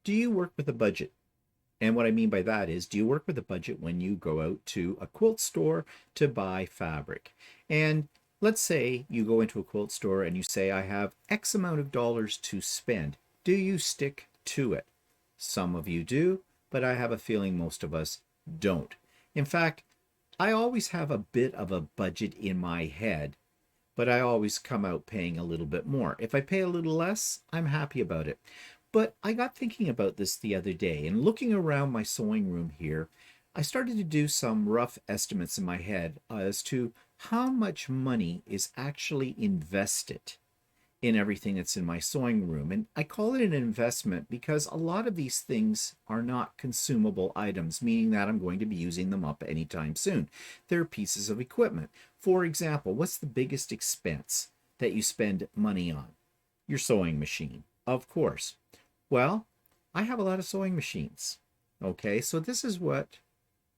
Do you work with a budget? And what I mean by that is, do you work with a budget when you go out to a quilt store to buy fabric? And let's say you go into a quilt store and you say, I have X amount of dollars to spend. Do you stick to it? Some of you do, but I have a feeling most of us don't. In fact, I always have a bit of a budget in my head, but I always come out paying a little bit more. If I pay a little less, I'm happy about it. But I got thinking about this the other day, and looking around my sewing room here, I started to do some rough estimates in my head as to how much money is actually invested in everything that's in my sewing room. And I call it an investment because a lot of these things are not consumable items, meaning that I'm going to be using them up anytime soon. They're pieces of equipment. For example, what's the biggest expense that you spend money on? Your sewing machine, of course. Well, I have a lot of sewing machines. Okay, so this is what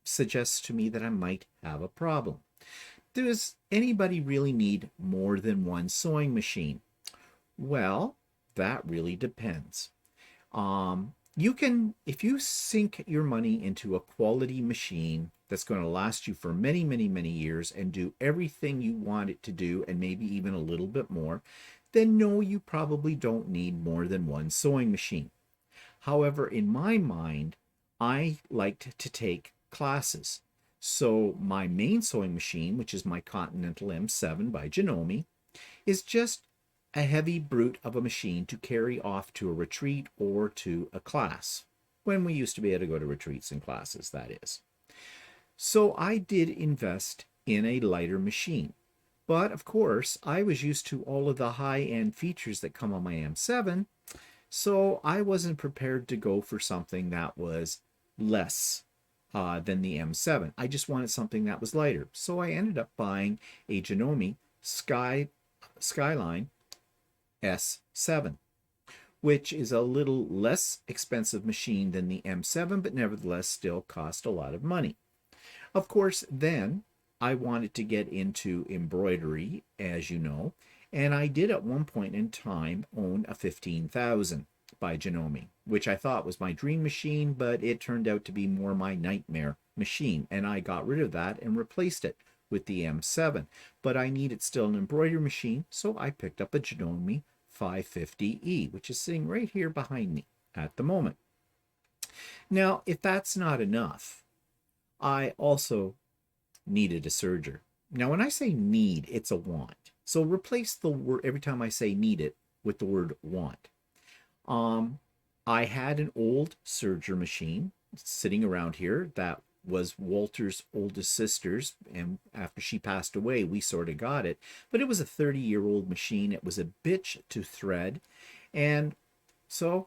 suggests to me that I might have a problem. Does anybody really need more than one sewing machine? Well, that really depends. You can, if you sink your money into a quality machine that's going to last you for many, many, many years and do everything you want it to do, and maybe even a little bit more, then no, you probably don't need more than one sewing machine. However, in my mind, I liked to take classes. So my main sewing machine, which is my Continental M7 by Janome, is just a heavy brute of a machine to carry off to a retreat or to a class. When we used to be able to go to retreats and classes, that is. So I did invest in a lighter machine. But of course, I was used to all of the high end features that come on my M7, so I wasn't prepared to go for something that was less than the M7. I just wanted something that was lighter. So I ended up buying a Janome Skyline S7, which is a little less expensive machine than the M7, but nevertheless still cost a lot of money. Of course, then I wanted to get into embroidery, as you know, and I did at one point in time own a 15,000 by Janome, which I thought was my dream machine, but it turned out to be more my nightmare machine, and I got rid of that and replaced it with the M7. But I needed still an embroidery machine, so I picked up a Janome 550E, which is sitting right here behind me at the moment. Now, if that's not enough, I also needed a serger. Now, when I say need, it's a want. So replace the word every time I say need it with the word want. Um, I had an old serger machine sitting around here that was Walter's oldest sister's, and after she passed away, we sort of got it. But it was a 30-year-old machine. It was a bitch to thread, and so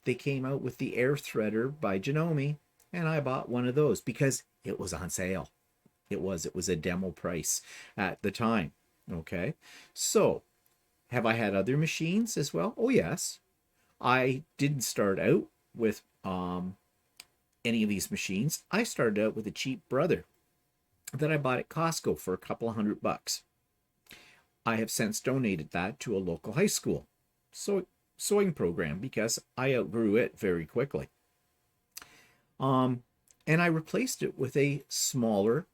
they came out with the air threader by Janome, and I bought one of those because it was on sale. It was a demo price at the time. Okay, so have I had other machines as well? Oh yes. I didn't start out with any of these machines. I started out with a cheap brother that I bought at Costco for a couple of $100. I have since donated that to a local high school sewing program because I outgrew it very quickly. Um, and I replaced it with a smaller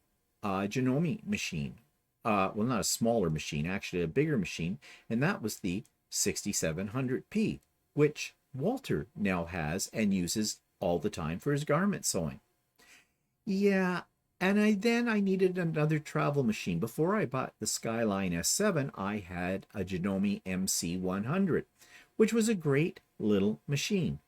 Janome machine. Well, not a smaller machine, actually a bigger machine, and that was the 6700P, which Walter now has and uses all the time for his garment sewing. Yeah, and I needed another travel machine. Before I bought the Skyline S7, I had a Janome MC100, which was a great little machine.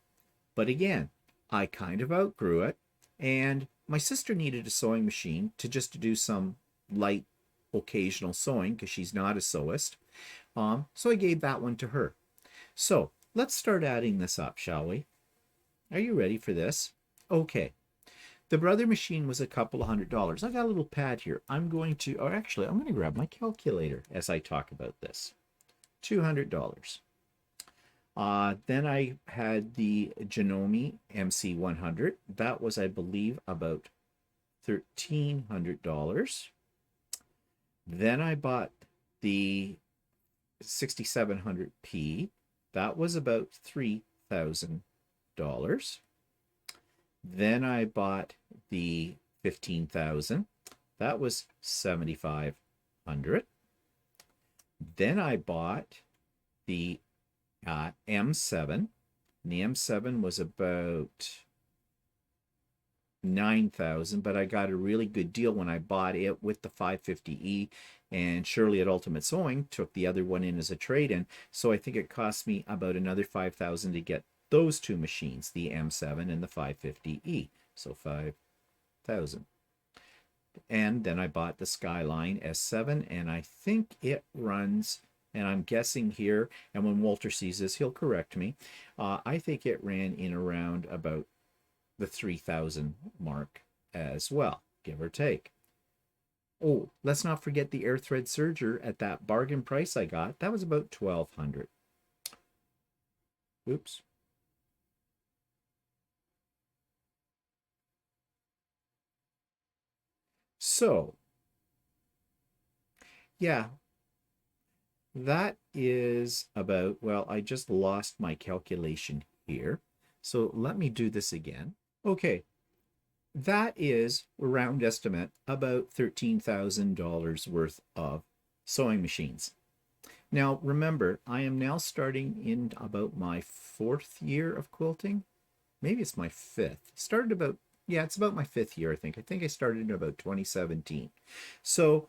But again, I kind of outgrew it, and my sister needed a sewing machine to just to do some light occasional sewing because she's not a sewist. So I gave that one to her. So let's start adding this up, shall we? Are you ready for this? Okay. The brother machine was a couple of $100. I got a little pad here. I'm going to, or actually, I'm going to grab my calculator as I talk about this. $200. Then I had the Janome MC100. That was, I believe, about $1,300. Then I bought the 6700P. That was about $3,000. Then I bought the 15,000. That was 7,500. Then I bought the M7. And the M7 was about 9,000, but I got a really good deal when I bought it with the 550E, and Shirley at Ultimate Sewing took the other one in as a trade-in, so I think it cost me about another 5,000 to get those two machines, the M7 and the 550E, so 5,000. And then I bought the Skyline S7, and I think it runs, and I'm guessing here, and when Walter sees this, he'll correct me, I think it ran in around about the 3,000 mark as well, give or take. Oh, let's not forget the air thread serger at that bargain price I got. That was about 1,200. Oops. So, yeah, that is about, well, I just lost my calculation here. So let me do this again. Okay, that is, a round estimate, about $13,000 worth of sewing machines. Now, remember, I am now starting in about my 4th year of quilting. Maybe it's my 5th. Started about, yeah, it's about my 5th year, I think. I think I started in about 2017. So,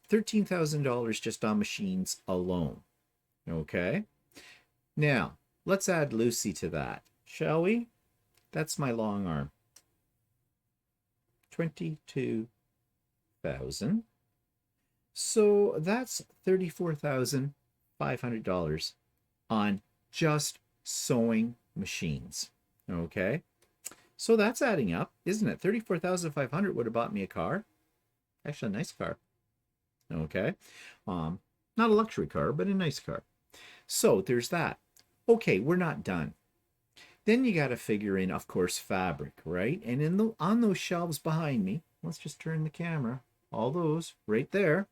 $13,000 just on machines alone. Okay? Now, let's add Lucy to that, shall we? That's my long arm. 22,000. So that's $34,500 on just sewing machines. Okay. So that's adding up, isn't it? 34,500 would have bought me a car. Actually, a nice car. Okay. Not a luxury car, but a nice car. So there's that. Okay, we're not done. Then you got to figure in, of course, fabric, right? And on those shelves behind me, let's just turn the camera, all those right there.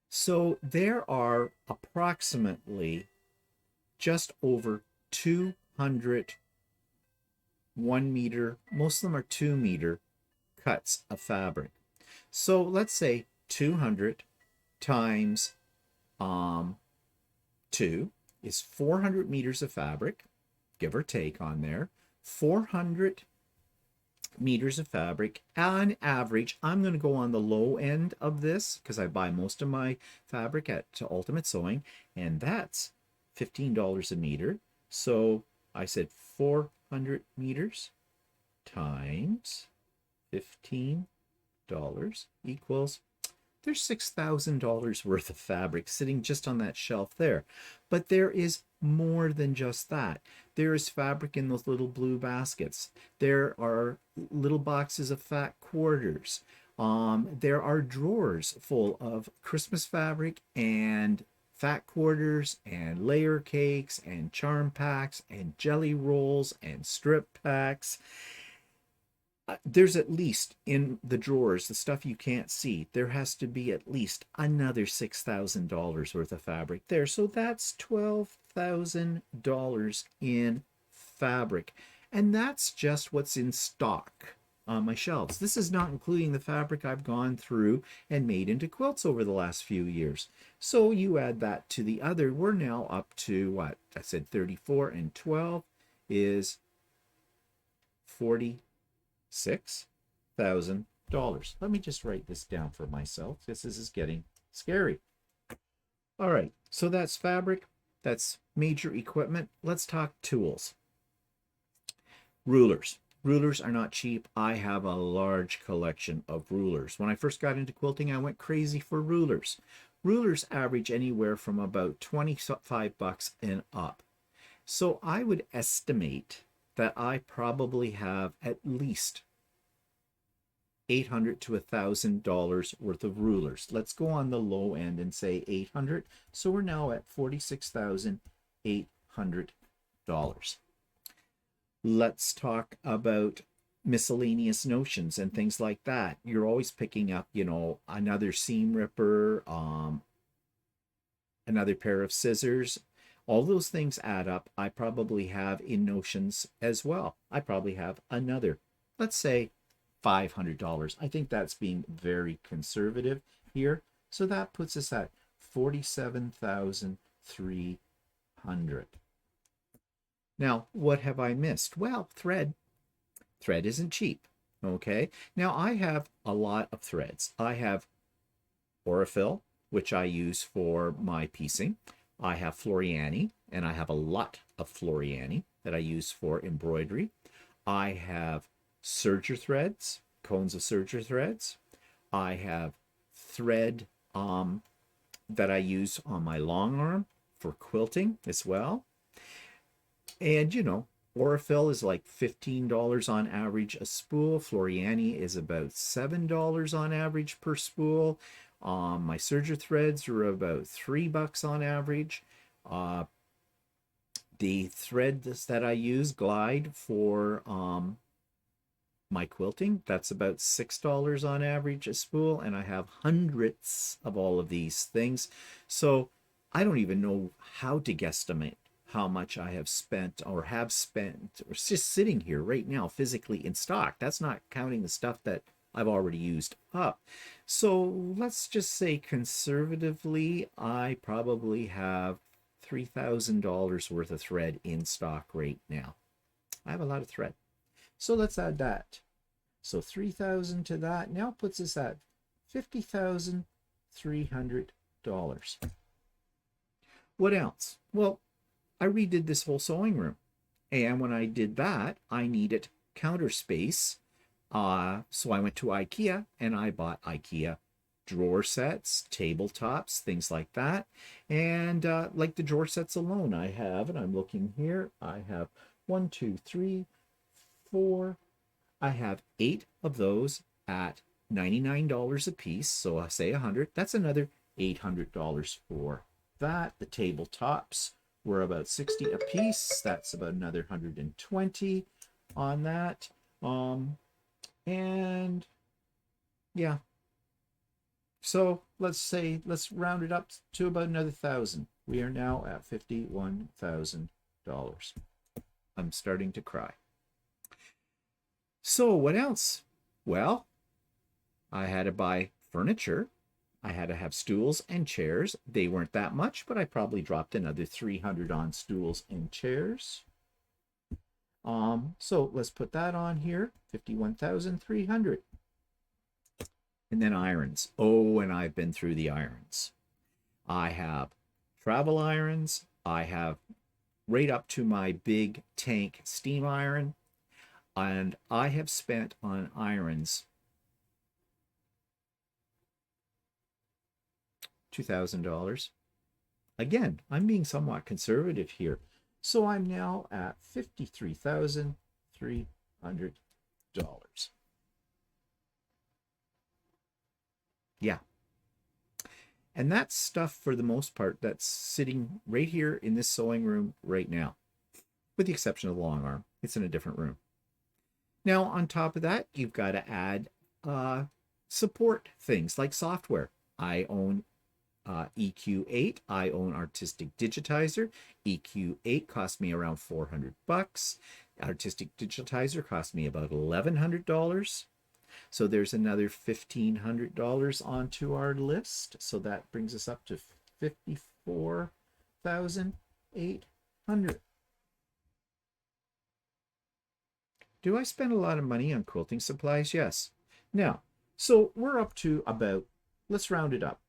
So there are approximately just over 200 1 meter, most of them are 2 meter cuts of fabric. So let's say 200 times 2 is 400 meters of fabric, give or take on there. 400 meters of fabric on average. I'm going to go on the low end of this because I buy most of my fabric at Ultimate Sewing, and that's $15 a meter. So I said 400 meters times $15 equals, there's $6,000 worth of fabric sitting just on that shelf there. But there is more than just that. There is fabric in those little blue baskets. There are little boxes of fat quarters. There are drawers full of Christmas fabric and fat quarters and layer cakes and charm packs and jelly rolls and strip packs. There's at least in the drawers, the stuff you can't see, there has to be at least another $6,000 worth of fabric there. So that's $12,000 in fabric. And that's just what's in stock on my shelves. This is not including the fabric I've gone through and made into quilts over the last few years. So you add that to the other, we're now up to what? I said 34 and 12 is 46,000. Let me just write this down for myself. This is getting scary. All right, so that's fabric. That's major equipment. Let's talk tools. Rulers. Rulers are not cheap. I have a large collection of rulers. When I first got into quilting, I went crazy for rulers. Rulers average anywhere from about 25 bucks and up. So I would estimate that I probably have at least $800 to $1,000 worth of rulers. Let's go on the low end and say 800. So we're now at $46,800. Let's talk about miscellaneous notions and things like that. You're always picking up, you know, another seam ripper, another pair of scissors. All those things add up. I probably have in notions as well. I probably have another, let's say, $500. I think that's being very conservative here. So that puts us at 47,300. Now, what have I missed? Well, thread. Thread isn't cheap. Okay. Now I have a lot of threads. I have Aurifil, which I use for my piecing. I have Floriani, and I have a lot of Floriani that I use for embroidery. I have serger threads, cones of serger threads. I have thread that I use on my long arm for quilting as well. And, you know, Aurifil is like $15 on average a spool. Floriani is about $7 on average per spool. My serger threads are about $3 on average. The threads that I use, Glide, for my quilting, that's about $6 on average a spool, and I have hundreds of all of these things. So I don't even know how to guesstimate how much I have spent or or just sitting here right now physically in stock. That's not counting the stuff that I've already used up. So let's just say conservatively, I probably have $3,000 worth of thread in stock right now. I have a lot of thread. So let's add that. So 3,000 to that now puts us at $50,300. What else? Well, I redid this whole sewing room. And when I did that, I needed counter space. So I went to IKEA and I bought IKEA drawer sets, tabletops, things like that. And like the drawer sets alone, I have, and I'm looking here, I have 1, 2, 3, 4. I have 8 of those at $99 a piece. So I say 100. That's another $800 for that. The tabletops were about 60 a piece. That's about another 120 on that. And yeah. So let's round it up to about another 1,000. We are now at $51,000. I'm starting to cry. So what else? Well, I had to buy furniture. I had to have stools and chairs. They weren't that much, but I probably dropped another 300 on stools and chairs. So let's put that on here, 51,300. And then irons. Oh, and I've been through the irons. I have travel irons. I have right up to my big tank steam iron. And I have spent on irons $2,000. Again, I'm being somewhat conservative here. So I'm now at $53,300. Yeah. And that's stuff, for the most part, that's sitting right here in this sewing room right now, with the exception of the long arm. It's in a different room. Now, on top of that, you've got to add support things like software. I own EQ8. I own Artistic Digitizer. EQ8 cost me around $400. Artistic Digitizer cost me about $1,100. So there's another $1,500 onto our list. So that brings us up to $54,800. Do I spend a lot of money on quilting supplies? Yes. Now, so we're up to about, let's round it up,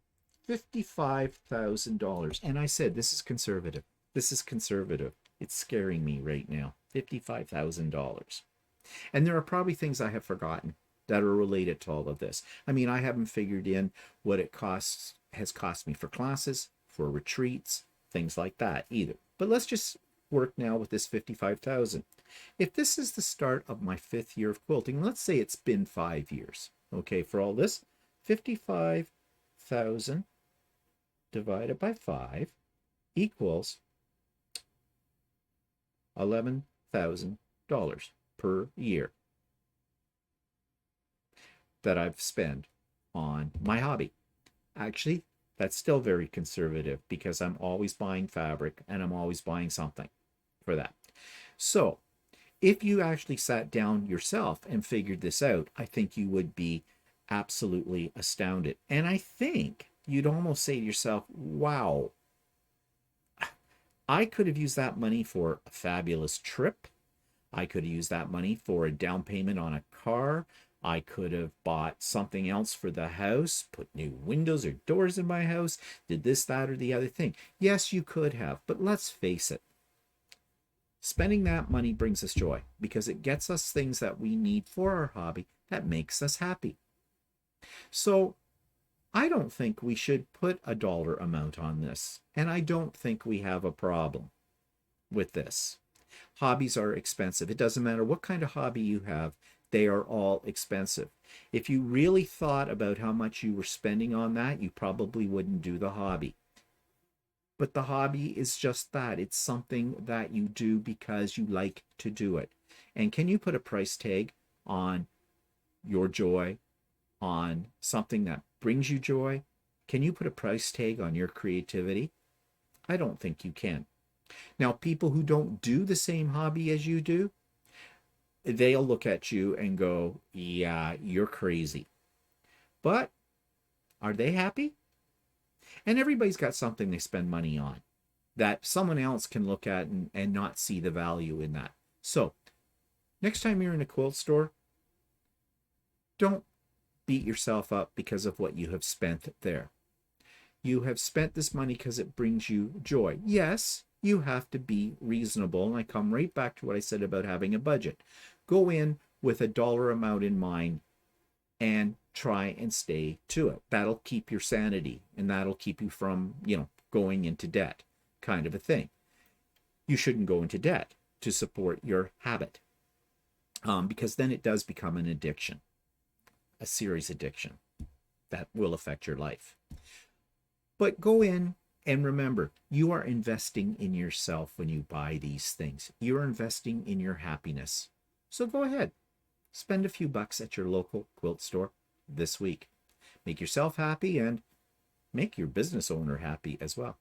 $55,000. And I said, this is conservative. This is conservative. It's scaring me right now. $55,000. And there are probably things I have forgotten that are related to all of this. I mean, I haven't figured in what it has cost me for classes, for retreats, things like that either. But let's just work now with this $55,000. If this is the start of my 5th year of quilting, let's say it's been 5 years. Okay, for all this, 55,000 divided by 5 equals $11,000 per year that I've spent on my hobby. Actually, That's still very conservative because I'm always buying fabric and I'm always buying something for that. So if you actually sat down yourself and figured this out, I think you would be absolutely astounded. And I think you'd almost say to yourself, wow, I could have used that money for a fabulous trip. I could have used that money for a down payment on a car. I could have bought something else for the house, put new windows or doors in my house, did this, that, or the other thing. Yes, you could have, but let's face it. Spending that money brings us joy because it gets us things that we need for our hobby that makes us happy. So I don't think we should put a dollar amount on this, and I don't think we have a problem with this. Hobbies are expensive. It doesn't matter what kind of hobby you have, they are all expensive. If you really thought about how much you were spending on that, you probably wouldn't do the hobby. But the hobby is just that. It's something that you do because you like to do it. And can you put a price tag on your joy, on something that brings you joy? Can you put a price tag on your creativity? I don't think you can. Now, people who don't do the same hobby as you do, they'll look at you and go, yeah, you're crazy. But are they happy? And everybody's got something they spend money on that someone else can look at and not see the value in that. So next time you're in a quilt store, don't beat yourself up because of what you have spent there. You have spent this money because it brings you joy. Yes, you have to be reasonable. And I come right back to what I said about having a budget. Go in with a dollar amount in mind and try and stay to it. That'll keep your sanity and that'll keep you from, going into debt, kind of a thing. You shouldn't go into debt to support your habit because then it does become an addiction, a serious addiction that will affect your life. But go in and remember, you are investing in yourself when you buy these things. You're investing in your happiness. So go ahead, spend a few bucks at your local quilt store this week. Make yourself happy and make your business owner happy as well.